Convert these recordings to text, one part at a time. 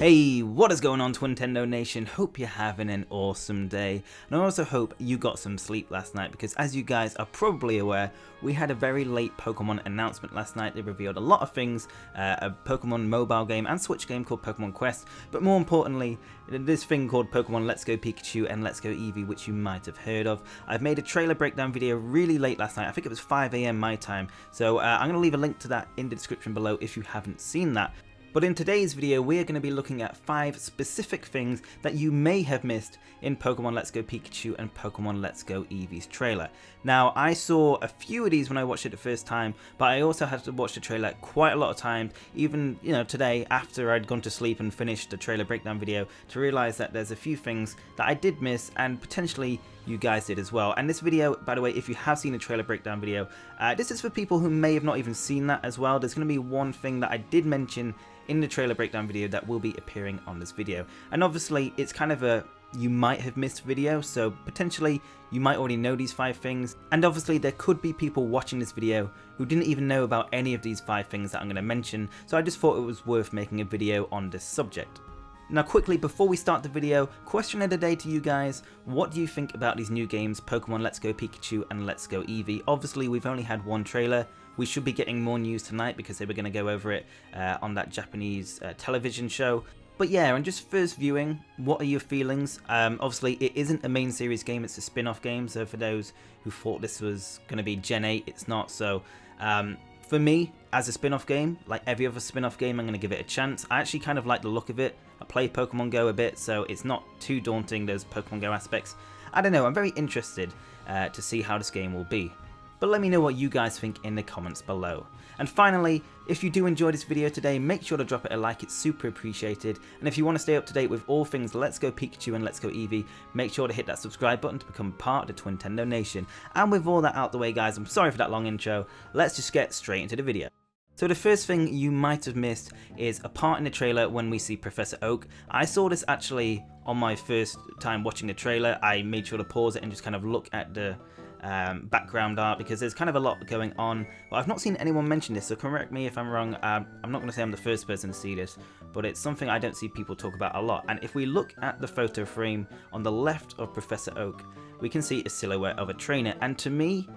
Hey, what is going on, Twintendo Nation? Hope you're having an awesome day, and I also hope you got some sleep last night, because as you guys are probably aware, we had a very late Pokemon announcement last night. They revealed a lot of things, a Pokemon mobile game and Switch game called Pokemon Quest, but more importantly, this thing called Pokemon Let's Go Pikachu and Let's Go Eevee, which you might have heard of. I've made a trailer breakdown video really late last night. I think it was 5 AM my time, so I'm going to leave a link to that in the description below if you haven't seen that. But in today's video, we are going to be looking at 5 specific things that you may have missed in Pokemon Let's Go Pikachu and Pokemon Let's Go Eevee's trailer. Now, I saw a few of these when I watched it the first time, but I also had to watch the trailer quite a lot of times, even today after I'd gone to sleep and finished the trailer breakdown video, to realize that there's a few things that I did miss and potentially you guys did as well. And this video, by the way, if you have seen the trailer breakdown video, this is for people who may have not even seen that as well. There's going to be one thing that I did mention in the trailer breakdown video that will be appearing on this video, and obviously it's kind of a you might have missed video, so potentially you might already know these 5 things, and obviously there could be people watching this video who didn't even know about any of these 5 things that I'm going to mention, so I just thought it was worth making a video on this subject. Now quickly, before we start the video, question of the day to you guys: what do you think about these new games, Pokemon Let's Go Pikachu and Let's Go Eevee? Obviously we've only had one trailer. We should be getting more news tonight because they were going to go over it on that Japanese television show. But yeah, and just first viewing, what are your feelings? Obviously it isn't a main series game, it's a spin-off game, so for those who thought this was going to be Gen 8, it's not. So for me, as a spin-off game, like every other spin-off game, I'm going to give it a chance. I actually kind of like the look of it. I play Pokemon Go a bit, so it's not too daunting, those Pokemon Go aspects. I don't know, I'm very interested to see how this game will be. But let me know what you guys think in the comments below. And finally, if you do enjoy this video today, make sure to drop it a like, it's super appreciated. And if you want to stay up to date with all things Let's Go Pikachu and Let's Go Eevee, make sure to hit that subscribe button to become part of the Twintendo Nation. And with all that out the way, guys, I'm sorry for that long intro, let's just get straight into the video. So the first thing you might have missed is a part in the trailer when we see Professor Oak. I saw this actually on my first time watching the trailer. I made sure to pause it and just kind of look at the background art, because there's kind of a lot going on. But I've not seen anyone mention this, so correct me if I'm wrong. I'm not going to say I'm the first person to see this, but it's something I don't see people talk about a lot. And if we look at the photo frame on the left of Professor Oak, we can see a silhouette of a trainer, and to me,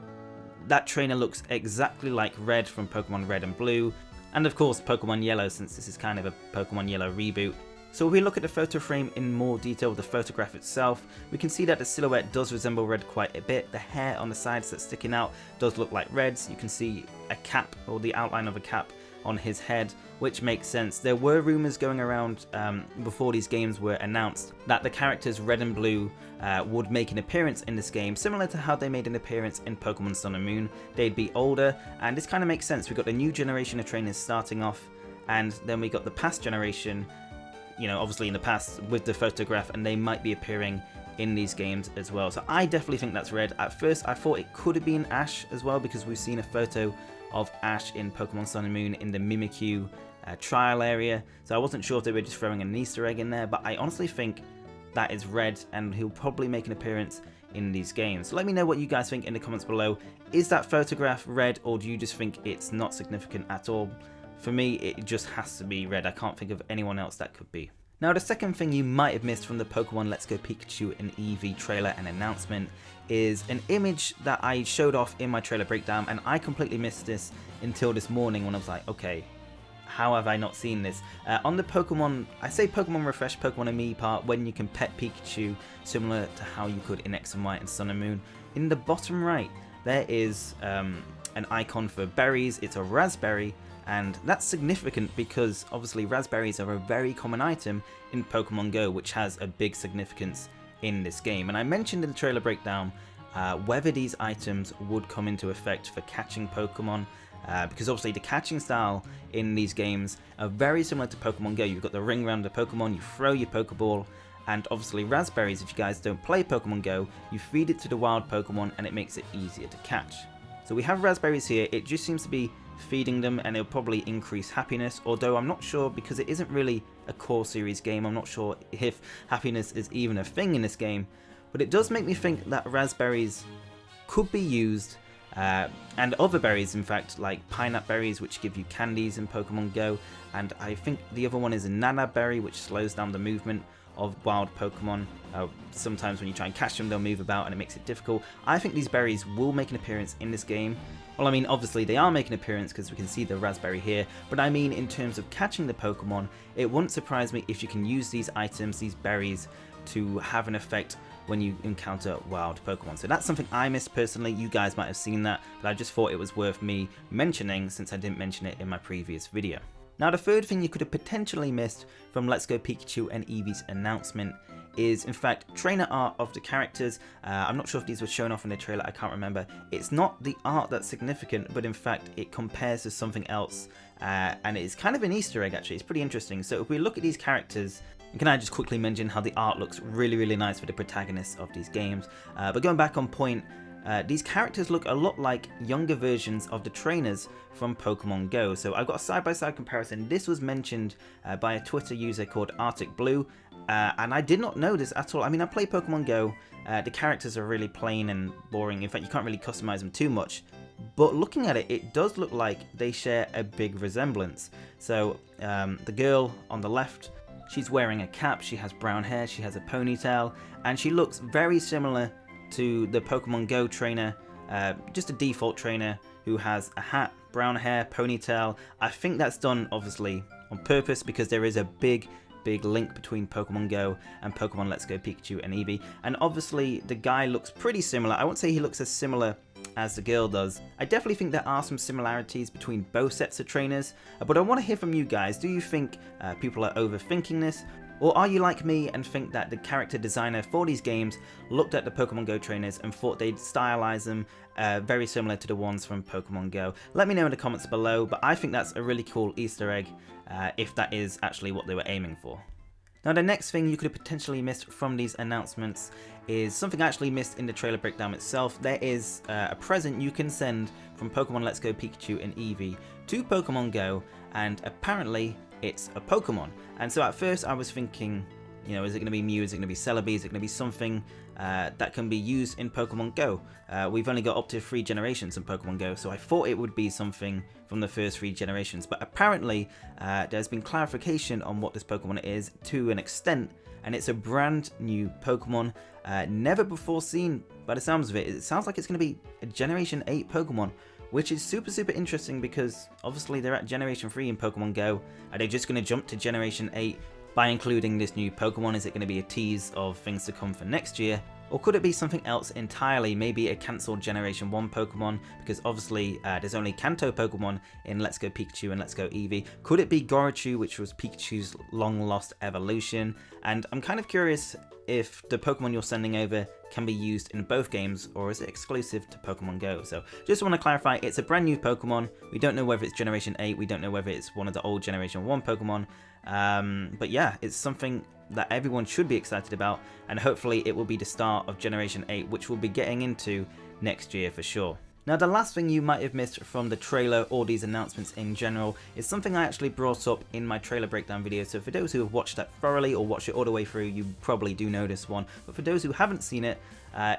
that trainer looks exactly like Red from Pokemon Red and Blue, and of course Pokemon Yellow, since this is kind of a Pokemon Yellow reboot. So if we look at the photo frame in more detail with the photograph itself, we can see that the silhouette does resemble Red quite a bit. The hair on the sides that's sticking out does look like Red's. You can see a cap, or the outline of a cap, on his head, which makes sense. There were rumours going around before these games were announced that the characters Red and Blue would make an appearance in this game, similar to how they made an appearance in Pokemon Sun and Moon. They'd be older, and this kind of makes sense. We've got the new generation of trainers starting off, and then we got the past generation, obviously in the past with the photograph, and they might be appearing in these games as well. So I definitely think that's Red. At first I thought it could have been Ash as well, because we've seen a photo of Ash in Pokemon Sun and Moon in the Mimikyu trial area, so I wasn't sure if they were just throwing an Easter egg in there, but I honestly think that is Red, and he'll probably make an appearance in these games. So let me know what you guys think in the comments below. Is that photograph Red, or do you just think it's not significant at all? For me, it just has to be Red. I can't think of anyone else that could be. Now, the second thing you might have missed from the Pokemon Let's Go Pikachu and Eevee trailer and announcement is an image that I showed off in my trailer breakdown, and I completely missed this until this morning when I was like, okay, how have I not seen this? On the Pokemon, I say Pokemon Refresh, Pokemon and Me part, when you can pet Pikachu, similar to how you could in X and Y and Sun and Moon, in the bottom right, there is an icon for berries. It's a raspberry. And that's significant because obviously raspberries are a very common item in Pokemon Go, which has a big significance in this game. And I mentioned in the trailer breakdown whether these items would come into effect for catching Pokemon, because obviously the catching style in these games are very similar to Pokemon Go. You've got the ring around the Pokemon, you throw your Pokeball, and obviously raspberries, if you guys don't play Pokemon Go, you feed it to the wild Pokemon and it makes it easier to catch. So we have raspberries here. It just seems to be feeding them, and it'll probably increase happiness, although I'm not sure, because it isn't really a core series game. I'm not sure if happiness is even a thing in this game, but it does make me think that raspberries could be used and other berries, in fact, like pineapple berries, which give you candies in Pokemon Go, and I think the other one is a Nana berry, which slows down the movement of wild Pokemon. Sometimes when you try and catch them, they'll move about and it makes it difficult. I think these berries will make an appearance in this game. Well, I mean, obviously they are making an appearance because we can see the raspberry here, but I mean in terms of catching the Pokemon, it wouldn't surprise me if you can use these items, these berries, to have an effect when you encounter wild Pokemon. So that's something I missed personally. You guys might have seen that, but I just thought it was worth me mentioning since I didn't mention it in my previous video. Now, the third thing you could have potentially missed from Let's Go Pikachu and Eevee's announcement is, in fact, trainer art of the characters. I'm not sure if these were shown off in the trailer, I can't remember. It's not the art that's significant, but in fact, it compares to something else, and it's kind of an Easter egg, actually. It's pretty interesting. So if we look at these characters, can I just quickly mention how the art looks really, really nice for the protagonists of these games. But going back on point, these characters look a lot like younger versions of the trainers from Pokemon Go. So I've got a side-by-side comparison. This was mentioned by a Twitter user called Arctic Blue, and I did not know this at all. I mean, I play Pokemon Go. The characters are really plain and boring. In fact, you can't really customize them too much. But looking at it, it does look like they share a big resemblance. So the girl on the left, she's wearing a cap, she has brown hair, she has a ponytail, and she looks very similar to the Pokemon Go trainer, just a default trainer who has a hat, brown hair, ponytail. I think that's done obviously on purpose because there is a big link between Pokemon Go and Pokemon Let's Go Pikachu and Eevee. And obviously the guy looks pretty similar. I won't say he looks as similar as the girl does. I definitely think there are some similarities between both sets of trainers, but I want to hear from you guys. Do you think people are overthinking this? Or are you like me and think that the character designer for these games looked at the Pokemon Go trainers and thought they'd stylize them very similar to the ones from Pokemon Go? Let me know in the comments below, but I think that's a really cool Easter egg if that is actually what they were aiming for. Now, the next thing you could have potentially missed from these announcements is something I actually missed in the trailer breakdown itself. There is a present you can send from Pokemon Let's Go Pikachu and Eevee to Pokemon Go, and apparently it's a Pokemon. And so at first I was thinking, you know, is it going to be Mew, is it going to be Celebi, is it going to be something that can be used in Pokemon Go? We've only got up to 3 generations in Pokemon Go, so I thought it would be something from the first 3 generations. But apparently there's been clarification on what this Pokemon is to an extent, and it's a brand new Pokemon, never before seen by the sounds of it. It sounds like it's going to be a Generation 8 Pokemon, which is super interesting because obviously they're at Generation 3 in Pokemon Go. Are they just going to jump to Generation 8 by including this new Pokemon? Is it going to be a tease of things to come for next year? Or could it be something else entirely, maybe a cancelled Generation 1 Pokemon, because obviously there's only Kanto Pokemon in Let's Go Pikachu and Let's Go Eevee. Could it be Gorichu, which was Pikachu's long-lost evolution? And I'm kind of curious if the Pokemon you're sending over can be used in both games, or is it exclusive to Pokemon Go? So just want to clarify, it's a brand new Pokemon. We don't know whether it's Generation 8, we don't know whether it's one of the old Generation 1 Pokemon. But yeah, it's something that everyone should be excited about, and hopefully it will be the start of Generation 8, which we'll be getting into next year for sure. Now, the last thing you might have missed from the trailer or these announcements in general is something I actually brought up in my trailer breakdown video. So for those who have watched that thoroughly or watched it all the way through, you probably do know this one. But for those who haven't seen it,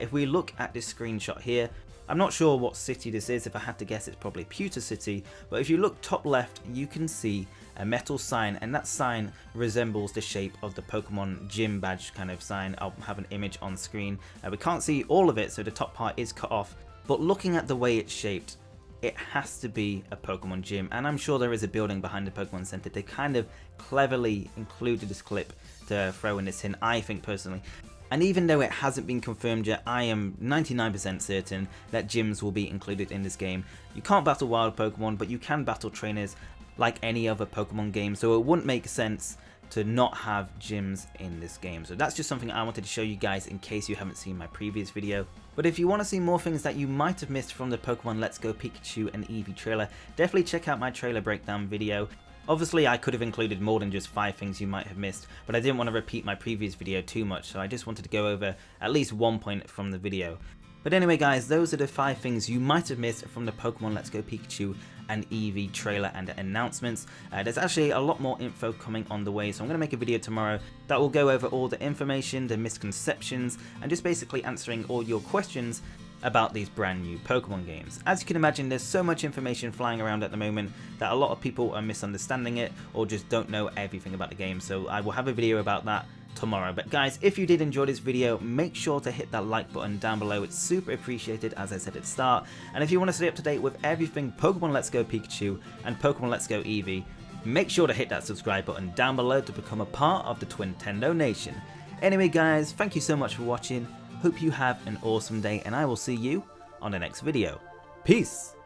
if we look at this screenshot here, I'm not sure what city this is. If I had to guess, it's probably Pewter City. But if you look top left, you can see a metal sign, and that sign resembles the shape of the Pokemon gym badge kind of sign. I'll have an image on screen. We can't see all of it, so the top part is cut off. But looking at the way it's shaped, it has to be a Pokemon gym, and I'm sure there is a building behind the Pokemon Center. They kind of cleverly included this clip to throw in this hint, I think personally. And even though it hasn't been confirmed yet, I am 99% certain that gyms will be included in this game. You can't battle wild Pokemon, but you can battle trainers like any other Pokemon game, so it wouldn't make sense to not have gyms in this game. So that's just something I wanted to show you guys in case you haven't seen my previous video. But if you want to see more things that you might have missed from the Pokemon Let's Go Pikachu and Eevee trailer, definitely check out my trailer breakdown video. Obviously I could have included more than just 5 things you might have missed, but I didn't want to repeat my previous video too much, so I just wanted to go over at least one point from the video. But anyway guys, those are the 5 things you might have missed from the Pokemon Let's Go Pikachu and Eevee trailer and announcements. There's actually a lot more info coming on the way, so I'm going to make a video tomorrow that will go over all the information, the misconceptions, and just basically answering all your questions about these brand new Pokemon games. As you can imagine, there's so much information flying around at the moment that a lot of people are misunderstanding it or just don't know everything about the game, so I will have a video about that tomorrow. But guys, if you did enjoy this video, make sure to hit that like button down below. It's super appreciated, as I said at the start. And if you want to stay up to date with everything Pokemon Let's Go Pikachu and Pokemon Let's Go Eevee, make sure to hit that subscribe button down below to become a part of the Twintendo Nation. Anyway guys, thank you so much for watching. Hope you have an awesome day, and I will see you on the next video. Peace!